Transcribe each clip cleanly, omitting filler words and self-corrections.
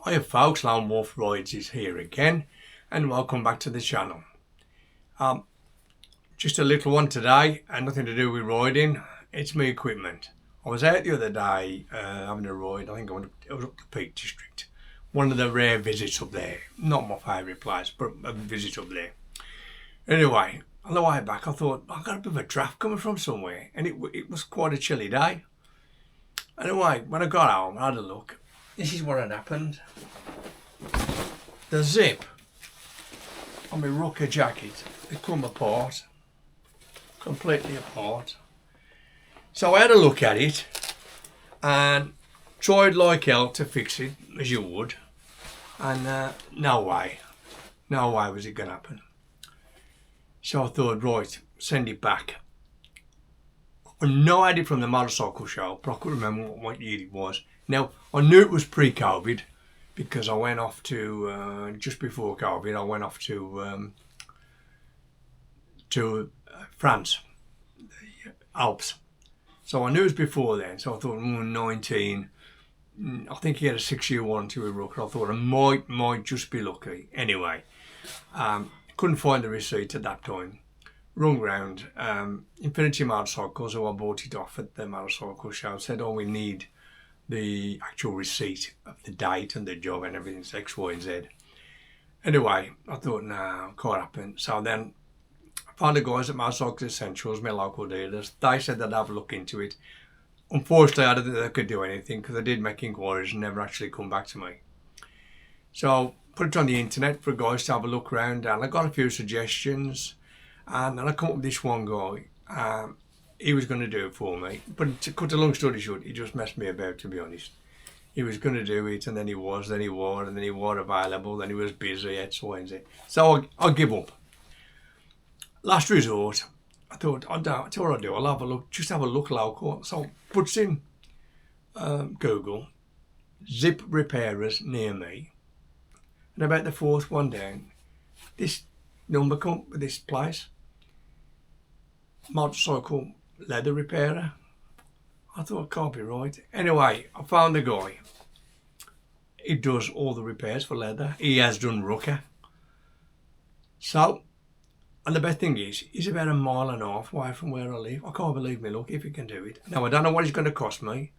Hiya folks, Lone Wolf Rides is here again and welcome back to the channel. Just a little one today and nothing to do with riding, it's my equipment. I was out the other day having a ride. I think it was up to Peak District. One of the rare visits up there. Not my favourite place, but a visit up there. Anyway, on the way back I thought, I got a bit of a draft coming from somewhere and it was quite a chilly day. Anyway, when I got home I had a look. This is what had happened. The zip on my Rukka jacket, it come apart, completely apart. So I had a look at it and tried like hell to fix it, as you would, and no way was it going to happen. So I thought, right, send it back. I know I had it from the motorcycle show, but I couldn't remember what year it was. Now, I knew it was pre-COVID because I went off to, just before COVID, I went off to France, the Alps. So I knew it was before then, so I thought, 19, I think he had a 6-year warranty with Rukka. I thought I might just be lucky. Anyway, couldn't find the receipt at that time. Rung round, Infinity Motorcycles, who I bought it off at the motorcycle show, said, oh, we need the actual receipt of the date and the job and everything's X, Y and Z. Anyway, I thought, no, can't happen. So then I found the guys at Motorcycle Essentials, my local dealers. They said they'd have a look into it. Unfortunately, I didn't think they could do anything because I did make inquiries and never actually come back to me. So put it on the internet for guys to have a look around and I got a few suggestions and then I come up with this one guy. He was going to do it for me, but to cut a long story short, he just messed me about, to be honest. He was going to do it, and then he was, and then he was available, then he was busy, X, Y, and Z. So I give up. Last resort, I thought, I'll tell you what I'll do, I'll have a look, just have a look local. So puts in Google, zip repairers near me, and about the fourth one down, this number come with this place, motorcycle leather repairer. I thought, it can't be right. Anyway, I found the guy. He does all the repairs for leather. He has done Rukka. So, and the best thing is, he's about 1.5 miles away from where I live. I can't believe me luck if he can do it. Now, I don't know what it's going to cost me.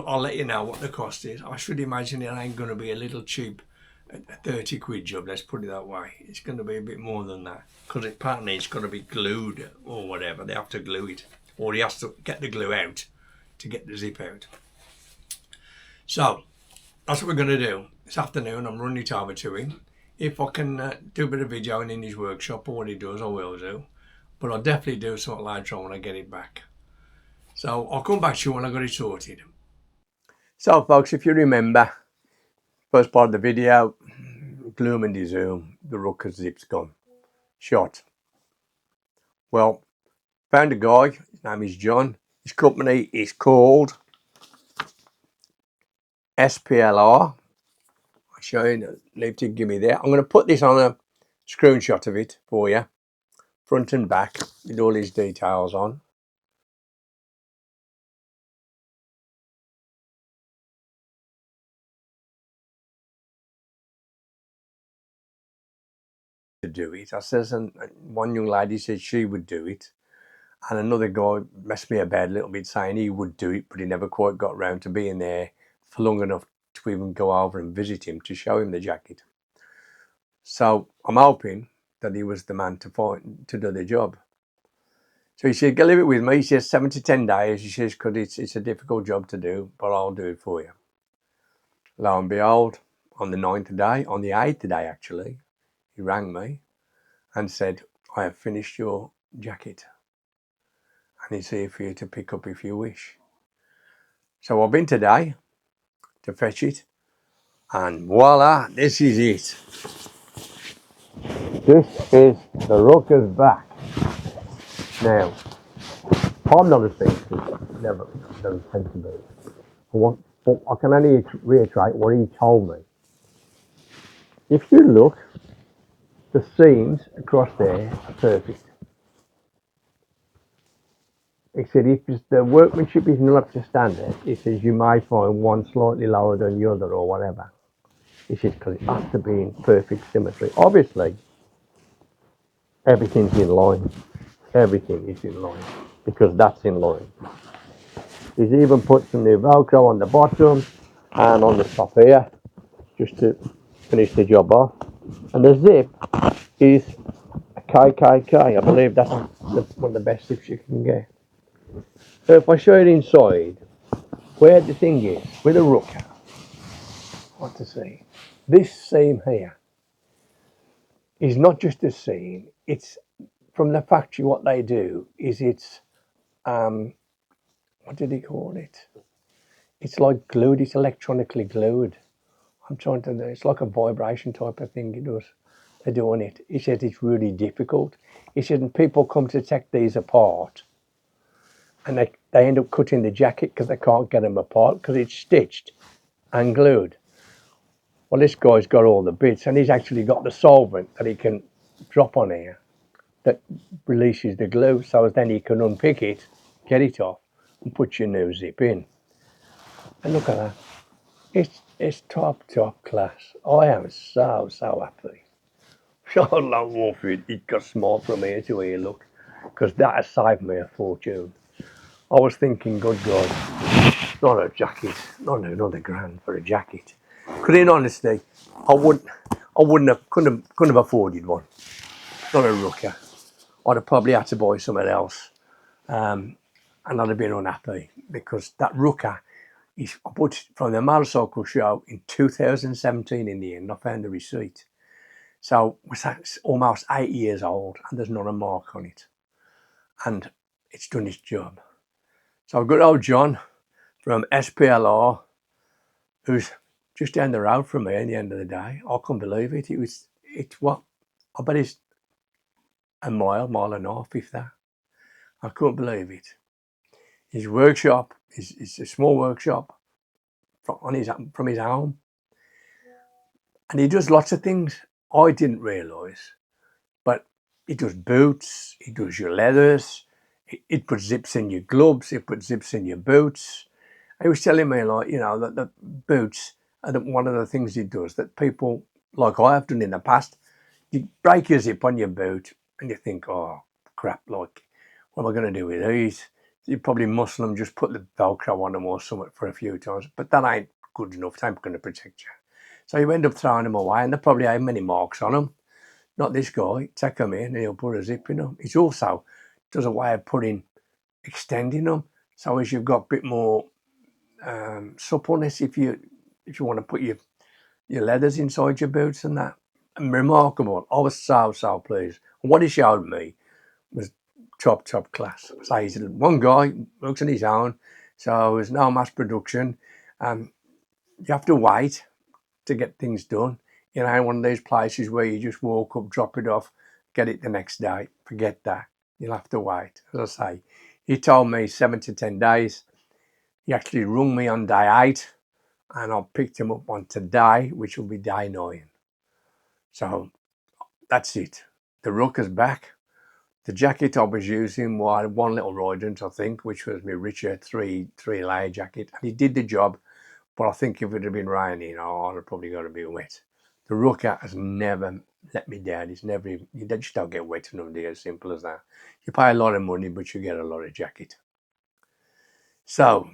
I'll let you know what the cost is. I should imagine it ain't going to be a little cheap, a 30 quid job, let's put it that way. It's going to be a bit more than that. Because apparently it's got to be glued or whatever. They have to glue it. Or he has to get the glue out to get the zip out. So, that's what we're going to do. This afternoon I'm running it over to him. If I can do a bit of videoing in his workshop or what he does, I will do. But I'll definitely do something later on when I get it back. So, I'll come back to you when I got it sorted. So, folks, if you remember, first part of the video, gloom and zoom, the Rukka Zip's gone. Shot. Well, found a guy, his name is John. His company is called SPLR. I'll show you, leave to give me there. I'm going to put this on a screenshot of it for you, front and back, with all these details on. To do it, I says, and one young lady said she would do it, and another guy messed me about a little bit saying he would do it, but he never quite got round to being there for long enough to even go over and visit him to show him the jacket. So I'm hoping that he was the man to do the job. So he said, go leave it with me. He says 7 to 10 days. He says, because it's a difficult job to do, but I'll do it for you. Lo and behold, on the 9th day, on the 8th day actually, he rang me and said, I have finished your jacket and it's here for you to pick up if you wish. So I've been today, to fetch it. And voila, this is it. This is the Rukka's back. Now, I'm not a seamstress, never intend to be. But I can only reiterate what he told me. If you look, the seams across there are perfect. He said if the workmanship is not up to standard, he says you may find one slightly lower than the other or whatever. He says because it has to be in perfect symmetry. Obviously, everything's in line. Everything is in line because that's in line. He's even put some new Velcro on the bottom and on the top here just to finish the job off. And the zip is a KKK. I believe that's one of the best zips you can get. So if I show you inside, where the thing is, with a Rukka, what to see, this seam here is not just a seam, it's from the factory. What they do is it's, what did he call it? It's like glued, it's electronically glued. I'm trying to, it's like a vibration type of thing it does. They're doing it. He said it's really difficult. He said, and people come to take these apart and they end up cutting the jacket because they can't get them apart because it's stitched and glued. Well, this guy's got all the bits and he's actually got the solvent that he can drop on here that releases the glue, so then he can unpick it, get it off and put your new zip in. And look at that. It's top class. I am so happy. I love Wolfie. It got small from here to here, look, because that has saved me a fortune. I was thinking, good God, not a jacket, not another grand for a jacket. Because in honesty, couldn't have afforded one. Not a Rukka. I'd have probably had to buy something else, and I'd have been unhappy because that Rukka is, I bought it from the motorcycle show in 2017. In the end, I found the receipt. So it's almost 8 years old and there's not a mark on it. And it's done its job. So good old John from SPLR, who's just down the road from me at the end of the day. I couldn't believe it. It's what? I bet it's a mile and a half, if that. I couldn't believe it. His workshop is a small workshop from his home. And he does lots of things I didn't realise. But he does boots, he does your leathers, it puts zips in your gloves, it puts zips in your boots. He was telling me, like, you know, that the boots are one of the things he does that people, like I have done in the past, you break your zip on your boot and you think, oh, crap, like, what am I going to do with these? You probably muscle them, just put the Velcro on them or something for a few times, but that ain't good enough, they ain't going to protect you. So you end up throwing them away and they probably have many marks on them. Not this guy, take them in and he'll put a zip in them. He also does a way of extending them, so as you've got a bit more suppleness if you want to put your leathers inside your boots and that. And remarkable. I was so pleased. And what he showed me was top class. So he's one guy, works on his own, so there's no mass production. You have to wait to get things done. You know, one of these places where you just walk up, drop it off, get it the next day. Forget that. You'll have to wait. As I say, he told me 7 to 10 days. He actually rung me on day 8 and I picked him up on today, which will be day 9. So that's it. The Rukka's back. The jacket I was using was one little Rident, I think, which was my richer three-layer jacket. And he did the job, but I think if it had been raining, I'd have probably got a bit wet. The Rukka has never let me down. It's never, you just don't get wet enough, dear, as simple as that. You pay a lot of money, but you get a lot of jacket. So,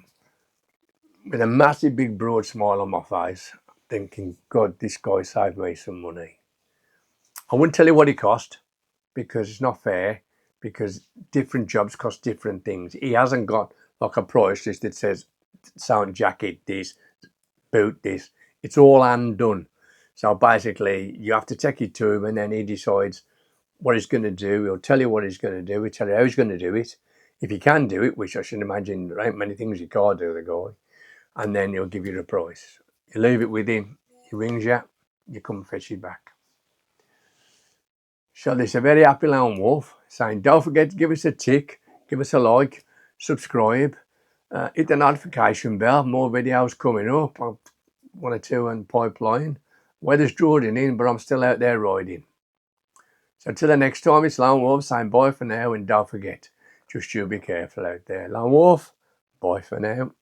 with a massive big broad smile on my face, thinking, God, this guy saved me some money. I wouldn't tell you what it cost because it's not fair, because different jobs cost different things. He hasn't got like a price list that says sound jacket this, boot this. It's all hand done. So basically you have to take it to him and then he decides what he's going to do. He'll tell you what he's going to do. He'll tell you how he's going to do it. If he can do it, which I should imagine there ain't many things you can't do, the guy, and then he'll give you the price. You leave it with him, he rings you, you come fetch it back. So this is a very happy lone wolf saying, don't forget to give us a tick, give us a like, subscribe, hit the notification bell, more videos coming up. I've 1 or 2 on pipeline. Weather's drawing in, but I'm still out there riding. So till the next time, it's Lone Wolf saying bye for now, and don't forget, just you be careful out there. Lone Wolf, bye for now.